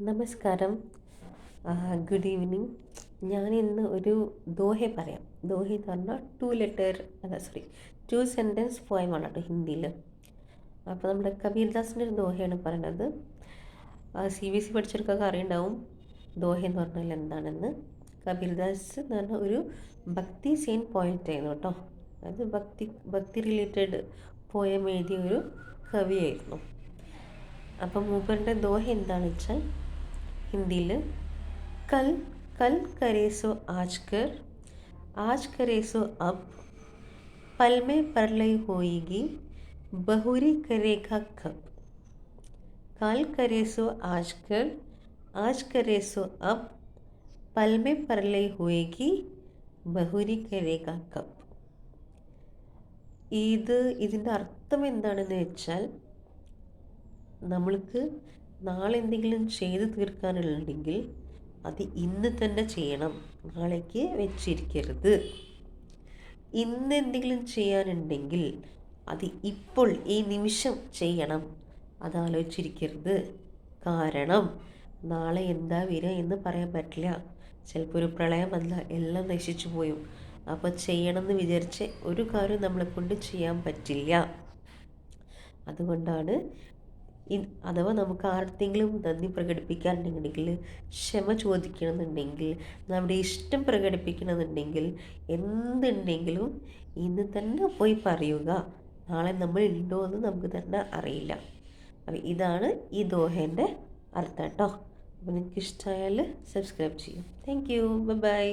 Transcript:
നമസ്കാരം. Good evening. ഞാൻ ഇന്ന് ഒരു ദോഹ പറയാം. ദോഹ എന്ന് പറഞ്ഞാൽ ടു സെൻറ്റൻസ് പോയമാണ് കേട്ടോ ഹിന്ദിയിൽ. അപ്പോൾ നമ്മുടെ കബീർദാസിൻ്റെ ഒരു ദോഹയാണ് പറയുന്നത്. CBSE പഠിച്ചവർക്കൊക്കെ അറിയുണ്ടാവും ദോഹ എന്ന് പറഞ്ഞാൽ എന്താണെന്ന്. കബീർദാസ് എന്ന് പറഞ്ഞ ഒരു ഭക്തി സെയിൻ പോയറ്റ് ആയിരുന്നു കേട്ടോ. അത് ഭക്തി റിലേറ്റഡ് പോയം എഴുതിയ ഒരു കവിയായിരുന്നു. അപ്പം മൂപ്പരുടെ ദോഹ എന്താണെന്ന് വെച്ചാൽ हिंदी कल कल करे सो आज करे सो अब पल में प्रलय होएगी बहुरी करेगा कब. कल करे सो आज करे सो अब पल में प्रलय होएगी बहुरी करेगा कब. ഇതിൻ്റെ അർത്ഥം എന്താണെന്ന് വെച്ചാൽ, നമ്മൾക്ക് നാളെ എന്തെങ്കിലും ചെയ്ത് തീർക്കാനുണ്ടെങ്കിൽ അത് ഇന്ന് തന്നെ ചെയ്യണം, നാളേക്ക് വെച്ചിരിക്കരുത്. ഇന്ന് എന്തെങ്കിലും ചെയ്യാനുണ്ടെങ്കിൽ അത് ഇപ്പോൾ ഈ നിമിഷം ചെയ്യണം, അതാലോചിച്ചിരിക്കരുത്. കാരണം നാളെ എന്താ വരിക എന്ന് പറയാൻ പറ്റില്ല. ചിലപ്പോൾ ഒരു പ്രളയം വന്ന എല്ലാം നശിച്ചു പോയും. അപ്പോൾ ചെയ്യണമെന്ന് വിചാരിച്ച് ഒരു കാര്യം നമ്മളെ കൊണ്ട് ചെയ്യാൻ പറ്റില്ല. അതുകൊണ്ടാണ് അഥവാ നമുക്ക് ആർക്കെങ്കിലും നന്ദി പ്രകടിപ്പിക്കാനുണ്ടെങ്കിൽ, ക്ഷമ ചോദിക്കണമെന്നുണ്ടെങ്കിൽ, നമ്മുടെ ഇഷ്ടം പ്രകടിപ്പിക്കണമെന്നുണ്ടെങ്കിൽ, എന്തുണ്ടെങ്കിലും ഇന്ന് തന്നെ പോയി പറയുക. നാളെ നമ്മൾ ഉണ്ടോ എന്ന് നമുക്ക് തന്നെ അറിയില്ല. അപ്പോൾ ഇതാണ് ഈ ദോഹേൻ്റെ അർത്ഥം കേട്ടോ. അപ്പോൾ നിങ്ങൾക്ക് ഇഷ്ടമായാൽ സബ്സ്ക്രൈബ് ചെയ്യും. Thank you. ബൈ.